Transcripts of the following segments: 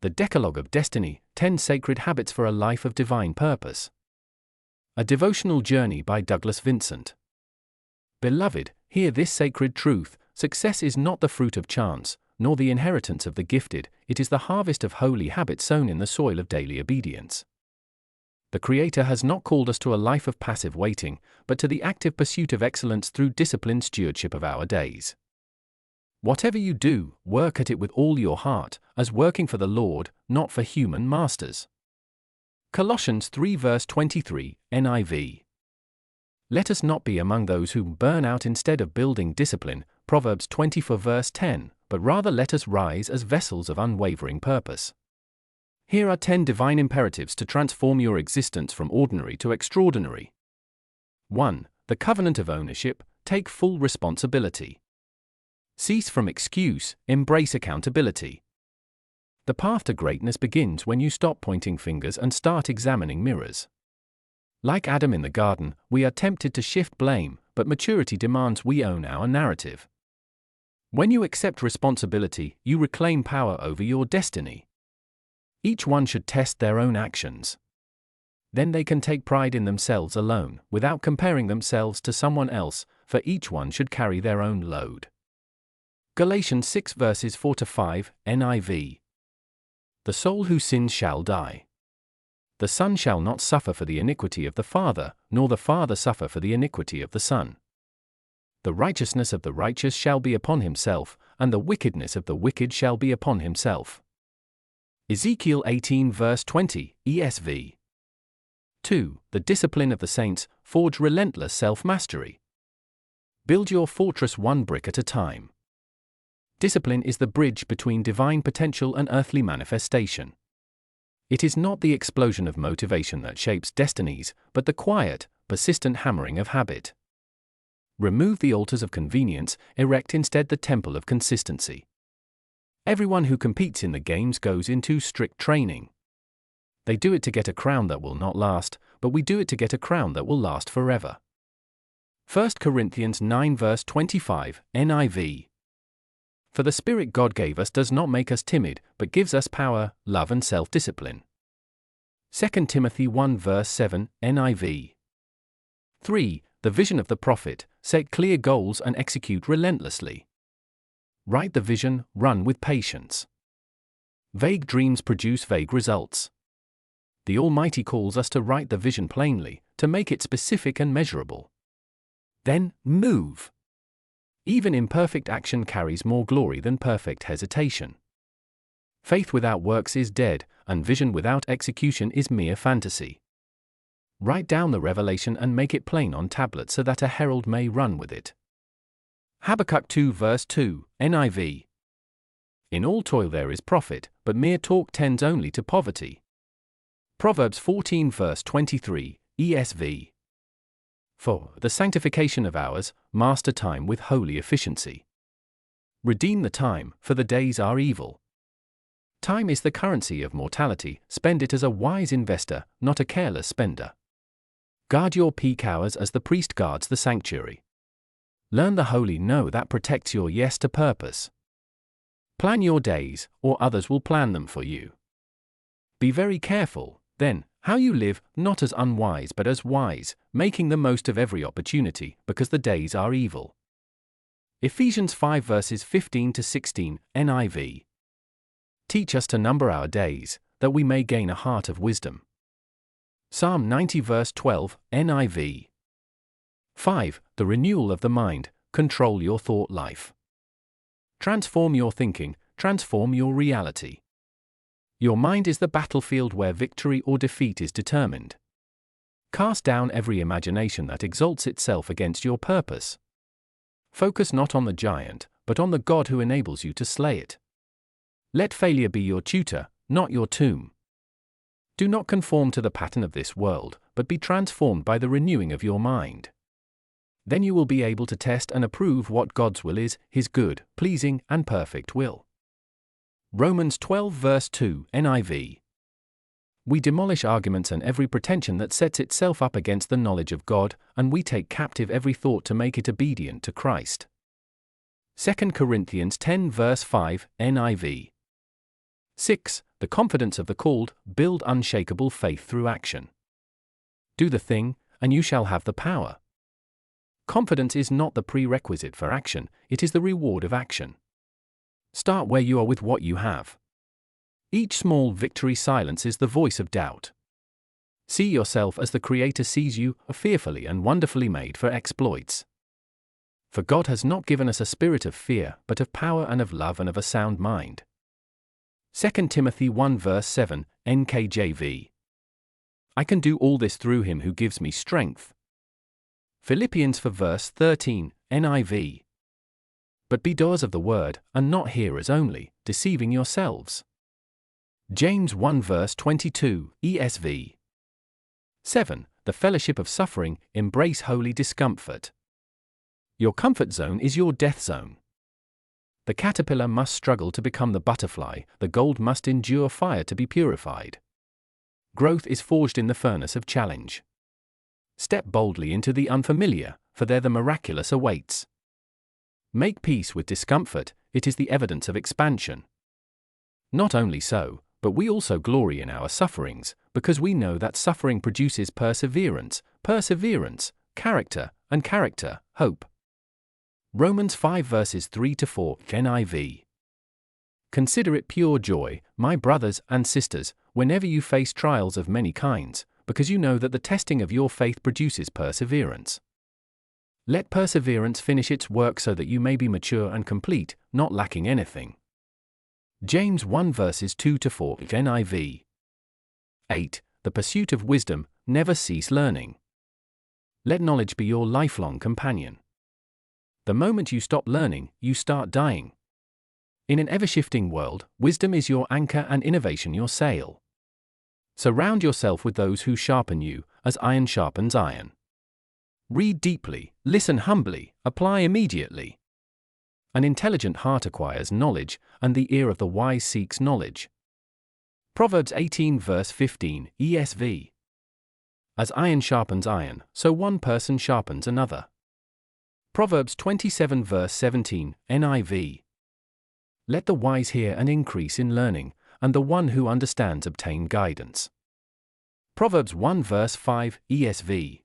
The Decalogue of Destiny, 10 Sacred Habits for a Life of Divine Purpose. A devotional journey by Douglas Vincent. Beloved, hear this sacred truth: success is not the fruit of chance, nor the inheritance of the gifted, it is the harvest of holy habits sown in the soil of daily obedience. The Creator has not called us to a life of passive waiting, but to the active pursuit of excellence through disciplined stewardship of our days. Whatever you do, work at it with all your heart, as working for the Lord, not for human masters. Colossians 3 verse 23, NIV. Let us not be among those who burn out instead of building discipline, Proverbs 24 verse 10, but rather let us rise as vessels of unwavering purpose. Here are 10 divine imperatives to transform your existence from ordinary to extraordinary. 1. The covenant of ownership: take full responsibility. Cease from excuse, embrace accountability. The path to greatness begins when you stop pointing fingers and start examining mirrors. Like Adam in the garden, we are tempted to shift blame, but maturity demands we own our narrative. When you accept responsibility, you reclaim power over your destiny. Each one should test their own actions. Then they can take pride in themselves alone, without comparing themselves to someone else, for each one should carry their own load. Galatians 6 verses 4-5, NIV. The soul who sins shall die. The son shall not suffer for the iniquity of the father, nor the father suffer for the iniquity of the son. The righteousness of the righteous shall be upon himself, and the wickedness of the wicked shall be upon himself. Ezekiel 18 verse 20, ESV. 2. The discipline of the saints: forge relentless self-mastery. Build your fortress one brick at a time. Discipline is the bridge between divine potential and earthly manifestation. It is not the explosion of motivation that shapes destinies, but the quiet, persistent hammering of habit. Remove the altars of convenience, erect instead the temple of consistency. Everyone who competes in the games goes into strict training. They do it to get a crown that will not last, but we do it to get a crown that will last forever. 1 Corinthians 9 verse 25, NIV. For the Spirit God gave us does not make us timid, but gives us power, love and self-discipline. 2 Timothy 1 verse 7, NIV. 3. The vision of the prophet: set clear goals and execute relentlessly. Write the vision, run with patience. Vague dreams produce vague results. The Almighty calls us to write the vision plainly, to make it specific and measurable. Then, move. Even imperfect action carries more glory than perfect hesitation. Faith without works is dead, and vision without execution is mere fantasy. Write down the revelation and make it plain on tablets so that a herald may run with it. Habakkuk 2 verse 2, NIV. In all toil there is profit, but mere talk tends only to poverty. Proverbs 14 verse 23, ESV. 4. The sanctification of hours: master time with holy efficiency. Redeem the time, for the days are evil. Time is the currency of mortality, spend it as a wise investor, not a careless spender. Guard your peak hours as the priest guards the sanctuary. Learn the holy no that protects your yes to purpose. Plan your days, or others will plan them for you. Be very careful, then, how you live, not as unwise but as wise, making the most of every opportunity, because the days are evil. Ephesians 5 verses 15-16, NIV. Teach us to number our days, that we may gain a heart of wisdom. Psalm 90 verse 12, NIV. 5. The renewal of the mind: control your thought life. Transform your thinking, transform your reality. Your mind is the battlefield where victory or defeat is determined. Cast down every imagination that exalts itself against your purpose. Focus not on the giant, but on the God who enables you to slay it. Let failure be your tutor, not your tomb. Do not conform to the pattern of this world, but be transformed by the renewing of your mind. Then you will be able to test and approve what God's will is, His good, pleasing, and perfect will. Romans 12 verse 2, NIV. We demolish arguments and every pretension that sets itself up against the knowledge of God, and we take captive every thought to make it obedient to Christ. 2 Corinthians 10 verse 5, NIV. 6. The confidence of the called, build unshakable faith through action. Do the thing, and you shall have the power. Confidence is not the prerequisite for action, it is the reward of action. Start where you are with what you have. Each small victory silences the voice of doubt. See yourself as the Creator sees you, fearfully and wonderfully made for exploits. For God has not given us a spirit of fear, but of power and of love and of a sound mind. 2 Timothy 1 verse 7, NKJV. I can do all this through him who gives me strength. Philippians 4 verse 13, NIV. But be doers of the word, and not hearers only, deceiving yourselves. James 1 verse 22, ESV. 7. The fellowship of suffering, embrace holy discomfort. Your comfort zone is your death zone. The caterpillar must struggle to become the butterfly, the gold must endure fire to be purified. Growth is forged in the furnace of challenge. Step boldly into the unfamiliar, for there the miraculous awaits. Make peace with discomfort, it is the evidence of expansion. Not only so, but we also glory in our sufferings, because we know that suffering produces perseverance, character, and character, hope. Romans 5 verses 3-4, NIV. Consider it pure joy, my brothers and sisters, whenever you face trials of many kinds, because you know that the testing of your faith produces perseverance. Let perseverance finish its work so that you may be mature and complete, not lacking anything. James 1 verses 2-4, NIV. 8. The pursuit of wisdom, never cease learning. Let knowledge be your lifelong companion. The moment you stop learning, you start dying. In an ever-shifting world, wisdom is your anchor and innovation your sail. Surround yourself with those who sharpen you, as iron sharpens iron. Read deeply, listen humbly, apply immediately. An intelligent heart acquires knowledge, and the ear of the wise seeks knowledge. Proverbs 18 verse 15, ESV. As iron sharpens iron, so one person sharpens another. Proverbs 27 verse 17, NIV. Let the wise hear and increase in learning, and the one who understands obtain guidance. Proverbs 1 verse 5, ESV.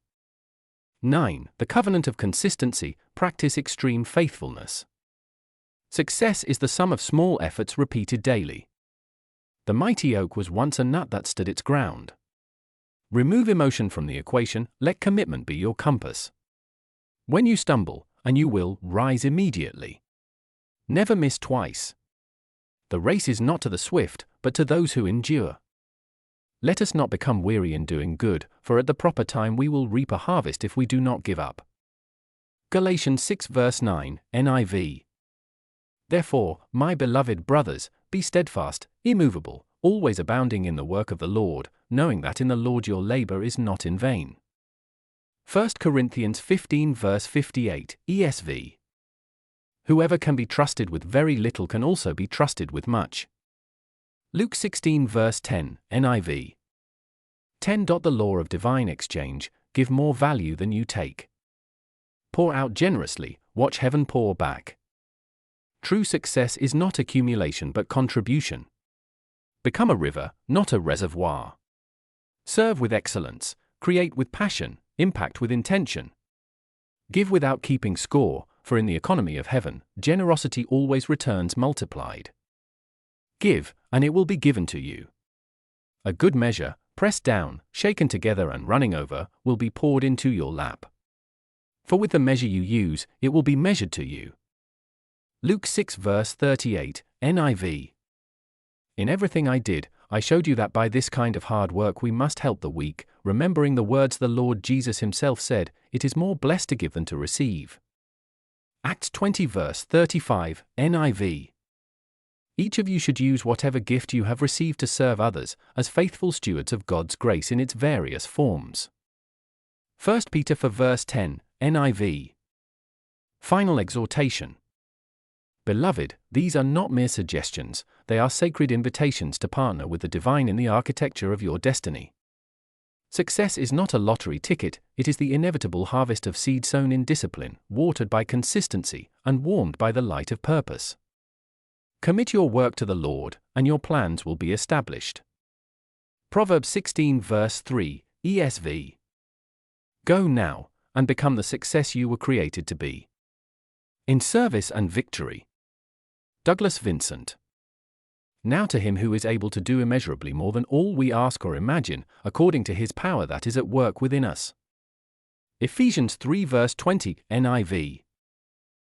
9. The covenant of consistency, practice extreme faithfulness. Success is the sum of small efforts repeated daily. The mighty oak was once a nut that stood its ground. Remove emotion from the equation, let commitment be your compass. When you stumble, and you will, rise immediately. Never miss twice. The race is not to the swift, but to those who endure. Let us not become weary in doing good, for at the proper time we will reap a harvest if we do not give up. Galatians 6 verse 9, NIV. Therefore, my beloved brothers, be steadfast, immovable, always abounding in the work of the Lord, knowing that in the Lord your labor is not in vain. 1 Corinthians 15 verse 58, ESV. Whoever can be trusted with very little can also be trusted with much. Luke 16 verse 10, NIV. 10. The law of divine exchange, give more value than you take. Pour out generously, watch heaven pour back. True success is not accumulation but contribution. Become a river, not a reservoir. Serve with excellence, create with passion, impact with intention. Give without keeping score, for in the economy of heaven, generosity always returns multiplied. Give, and it will be given to you. A good measure, pressed down, shaken together and running over, will be poured into your lap. For with the measure you use, it will be measured to you. Luke 6 verse 38, NIV. In everything I did, I showed you that by this kind of hard work we must help the weak, remembering the words the Lord Jesus himself said, it is more blessed to give than to receive. Acts 20 verse 35, NIV. Each of you should use whatever gift you have received to serve others, as faithful stewards of God's grace in its various forms. 1 Peter 4 verse 10, NIV. Final exhortation. Beloved, these are not mere suggestions, they are sacred invitations to partner with the divine in the architecture of your destiny. Success is not a lottery ticket, it is the inevitable harvest of seed sown in discipline, watered by consistency, and warmed by the light of purpose. Commit your work to the Lord, and your plans will be established. Proverbs 16 verse 3, ESV. Go now, and become the success you were created to be. In service and victory. Douglas Vincent. Now to him who is able to do immeasurably more than all we ask or imagine, according to his power that is at work within us. Ephesians 3 verse 20, NIV.